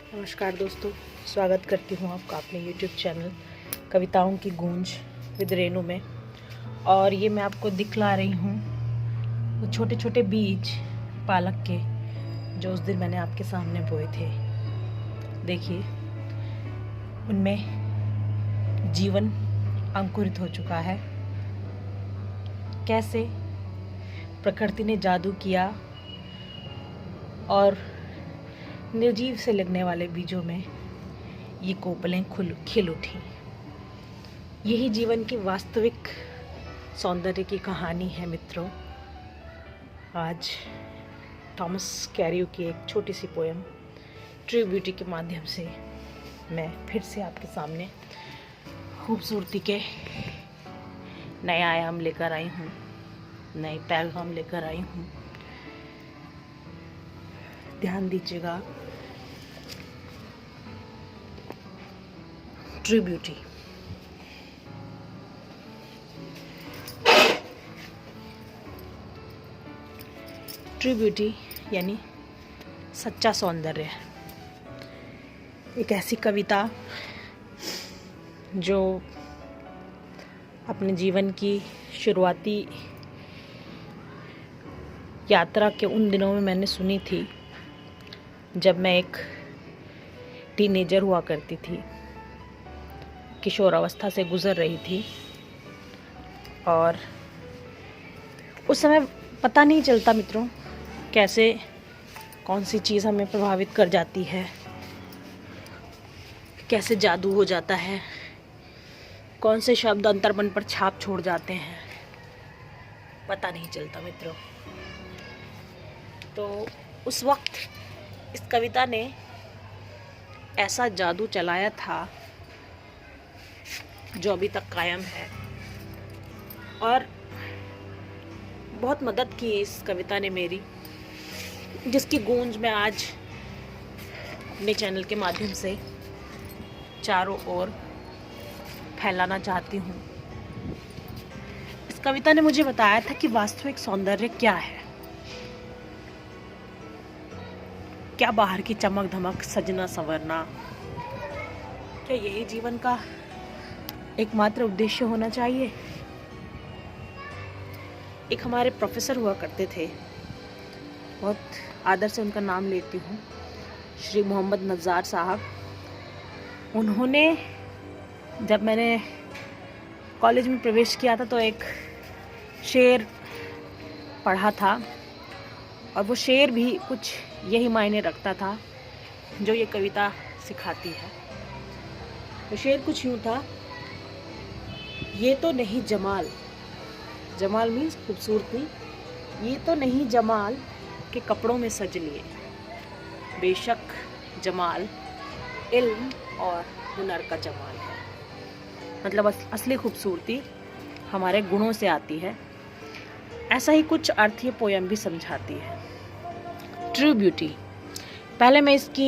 नमस्कार दोस्तों, स्वागत करती हूँ आपका अपने YouTube चैनल कविताओं की गूंज विद रेनू में। और ये मैं आपको दिखला रही हूँ वो छोटे छोटे बीज पालक के जो उस दिन मैंने आपके सामने बोए थे। देखिए, उनमें जीवन अंकुरित हो चुका है। कैसे प्रकृति ने जादू किया और निर्जीव से लगने वाले बीजों में ये कोपलें खिल उठी। यही जीवन की वास्तविक सौंदर्य की कहानी है मित्रों। आज थॉमस कैरियो की एक छोटी सी पोयम ट्रू ब्यूटी के माध्यम से मैं फिर से आपके सामने खूबसूरती के नए आयाम लेकर आई हूँ, नए पैगाम लेकर आई हूँ। ध्यान दीजिएगा। True beauty. ट्रू ब्यूटी यानी सच्चा सौंदर्य। एक ऐसी कविता जो अपने जीवन की शुरुआती यात्रा के उन दिनों में मैंने सुनी थी जब मैं एक टीनेजर हुआ करती थी, किशोर अवस्था से गुजर रही थी। और उस समय पता नहीं चलता मित्रों कैसे कौन सी चीज़ हमें प्रभावित कर जाती है, कैसे जादू हो जाता है, कौन से शब्द अंतर्मन पर छाप छोड़ जाते हैं, पता नहीं चलता मित्रों। तो उस वक्त इस कविता ने ऐसा जादू चलाया था जो अभी तक कायम है। और बहुत मदद की इस कविता ने मेरी, जिसकी गूंज मैं आज अपने चैनल के माध्यम से चारों ओर फैलाना चाहती हूँ। इस कविता ने मुझे बताया था कि वास्तविक सौंदर्य क्या है। क्या बाहर की चमक धमक, सजना संवरना, क्या यही जीवन का एकमात्र उद्देश्य होना चाहिए। एक हमारे प्रोफेसर हुआ करते थे, बहुत आदर से उनका नाम लेती हूँ, श्री मोहम्मद नज़ार साहब। उन्होंने जब मैंने कॉलेज में प्रवेश किया था तो एक शेर पढ़ा था, और वो शेर भी कुछ यही मायने रखता था जो ये कविता सिखाती है। वो शेर कुछ यूँ था, ये तो नहीं जमाल, जमाल मीन्स खूबसूरती, ये तो नहीं जमाल के कपड़ों में सज लिए, बेशक जमाल इल्म और हुनर का जमाल है। मतलब असली खूबसूरती हमारे गुणों से आती है। ऐसा ही कुछ अर्थ ये पोयम भी समझाती है। True beauty. पहले मैं इसकी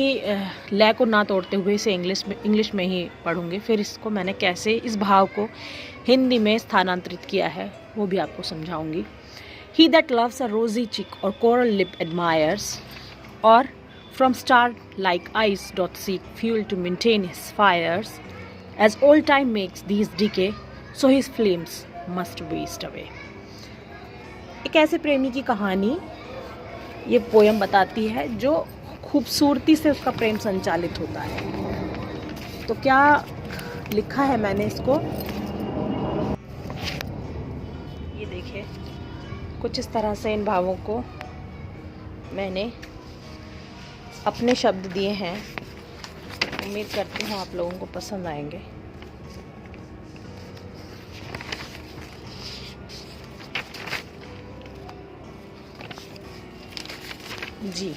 लय को ना तोड़ते हुए इसे इंग्लिश में ही पढ़ूंगी, फिर इसको मैंने कैसे इस भाव को हिंदी में स्थानांतरित किया है वो भी आपको समझाऊंगी। He that loves a rosy cheek or coral lip admires, or from star-like eyes doth seek fuel to maintain his fires, as old time makes these decay, so his flames must waste away. एक ऐसे प्रेमी की कहानी ये poem बताती है जो खूबसूरती से उसका प्रेम संचालित होता है। तो क्या लिखा है मैंने इसको, ये देखिए। कुछ इस तरह से इन भावों को मैंने अपने शब्द दिए हैं। उम्मीद करती हूँ आप लोगों को पसंद आएंगे। जी,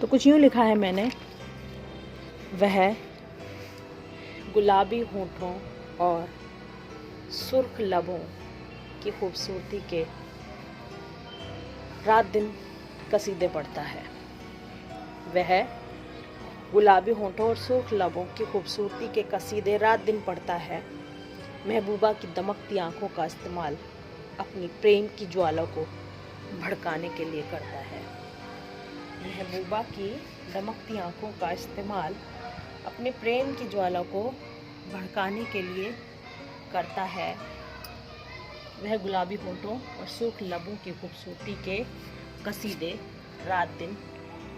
तो कुछ यूँ लिखा है मैंने। वह गुलाबी होठों और सुर्ख लबों की खूबसूरती के रात दिन कसीदे पढ़ता है। वह गुलाबी होठों और सुर्ख लबों की खूबसूरती के कसीदे रात दिन पढ़ता है। महबूबा की दमकती आंखों का इस्तेमाल अपनी प्रेम की ज्वाला को भड़काने के लिए करता है। महबूबा की दमकती आंखों का इस्तेमाल अपने प्रेम की ज्वाला को भड़काने के लिए करता है। वह गुलाबी होठों और सुर्ख लबों की खूबसूरती के कसीदे रात दिन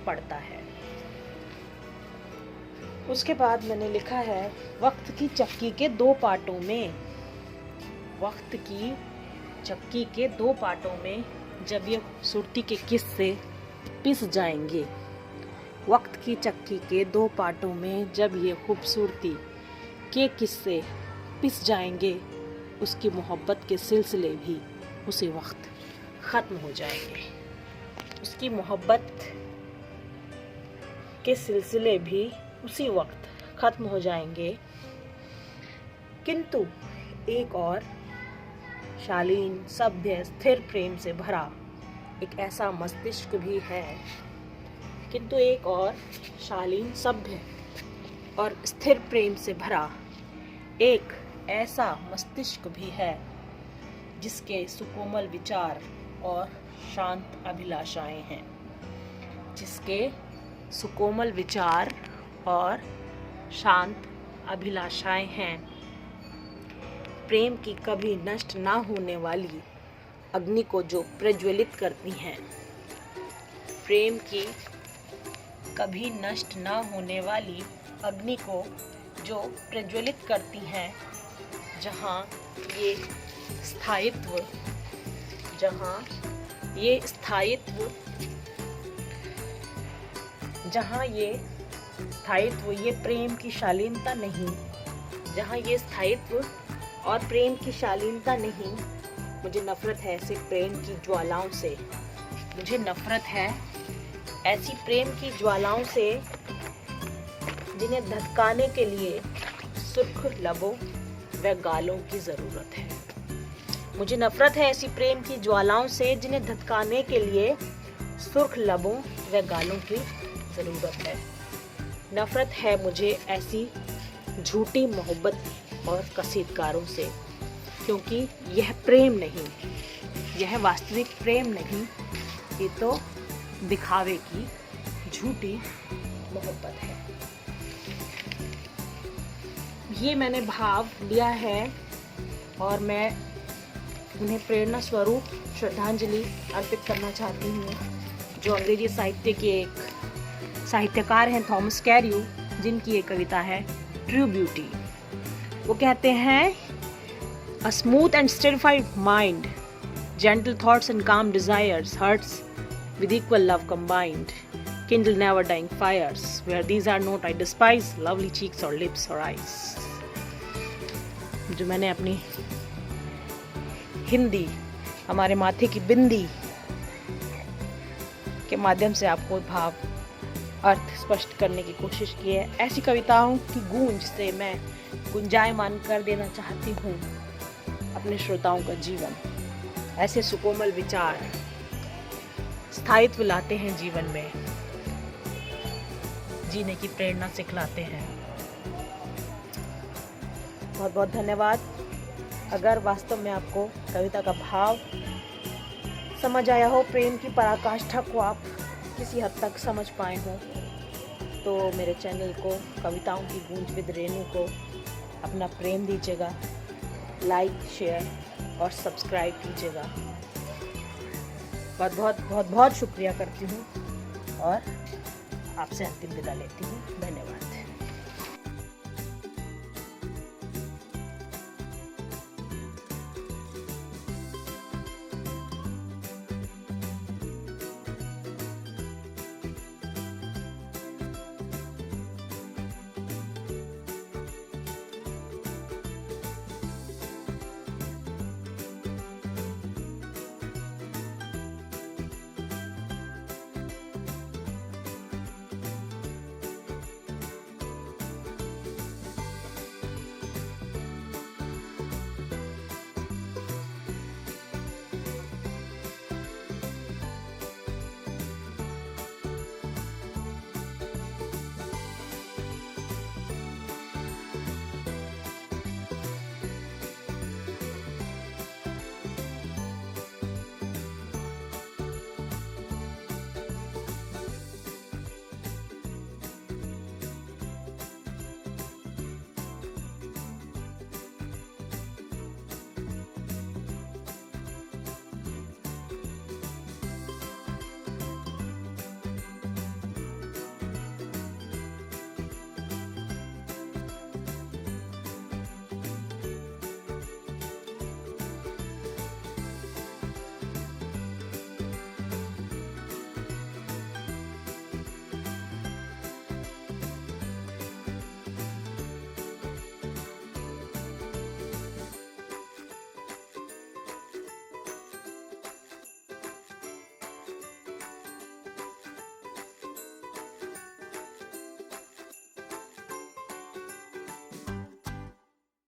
पढ़ता है। उसके बाद मैंने लिखा है वक्त की चक्की के दो पार्टों में। वक्त की चक्की के दो पार्टों में जब ये खूबसूरती के किस्से पिस जाएंगे। वक्त की चक्की के दो पार्टों में जब ये खूबसूरती के किस्से पिस जाएंगे, उसकी मोहब्बत के सिलसिले भी उसी वक्त ख़त्म हो जाएंगे। उसकी मोहब्बत के सिलसिले भी उसी वक्त ख़त्म हो जाएंगे। किंतु एक और शालीन, सभ्य, स्थिर प्रेम से भरा एक ऐसा मस्तिष्क भी है। किंतु एक और शालीन, सभ्य और स्थिर प्रेम से भरा एक ऐसा मस्तिष्क भी है जिसके सुकोमल विचार और शांत अभिलाषाएं हैं। जिसके सुकोमल विचार और शांत अभिलाषाएं हैं। प्रेम की कभी नष्ट ना होने वाली अग्नि को जो प्रज्वलित करती हैं। प्रेम की कभी नष्ट ना होने वाली अग्नि को जो प्रज्वलित करती हैं। जहाँ ये स्थायित्व ये प्रेम की शालीनता नहीं, जहाँ ये स्थायित्व और प्रेम की शालीनता नहीं। मुझे नफरत है ऐसे प्रेम की ज्वालाओं से। मुझे नफरत है ऐसी प्रेम की ज्वालाओं से जिन्हें धधकाने के लिए सुर्ख लबों व गालों की ज़रूरत है। मुझे नफरत है ऐसी प्रेम की ज्वालाओं से जिन्हें धधकाने के लिए सुर्ख लबों व गालों की ज़रूरत है। नफरत है मुझे ऐसी झूठी मोहब्बत और कसीदकारों से, क्योंकि यह प्रेम नहीं, यह वास्तविक प्रेम नहीं, ये तो दिखावे की झूठी मोहब्बत है। ये मैंने भाव लिया है और मैं उन्हें प्रेरणा स्वरूप श्रद्धांजलि अर्पित करना चाहती हूँ, जो अंग्रेजी साहित्य के एक साहित्यकार हैं थॉमस कैरियो, जिनकी एक कविता है ट्रू ब्यूटी। वो कहते हैं, A smooth and stirred mind, gentle thoughts and calm desires, hearts with equal love combined, kindle never dying fires. Where these are not, I despise lovely cheeks or lips or eyes. जो मैंने अपनी हिंदी, हमारे माथे की बिंदी के माध्यम से आपको भाव अर्थ स्पष्ट करने की कोशिश की है। ऐसी कविताओं की गूंज से मैं गुंजायमान कर देना चाहती हूँ अपने श्रोताओं का जीवन। ऐसे सुकोमल विचार स्थायित्व लाते हैं जीवन में, जीने की प्रेरणा सिखलाते हैं। बहुत बहुत धन्यवाद। अगर वास्तव में आपको कविता का भाव समझ आया हो, प्रेम की पराकाष्ठा को आप किसी हद तक समझ पाए हो, तो मेरे चैनल को कविताओं की गूंज विद रेनू को अपना प्रेम दीजिएगा, लाइक, शेयर और सब्सक्राइब कीजिएगा। बहुत शुक्रिया करती हूँ और आपसे अंतिम विदा लेती हूँ। धन्यवाद।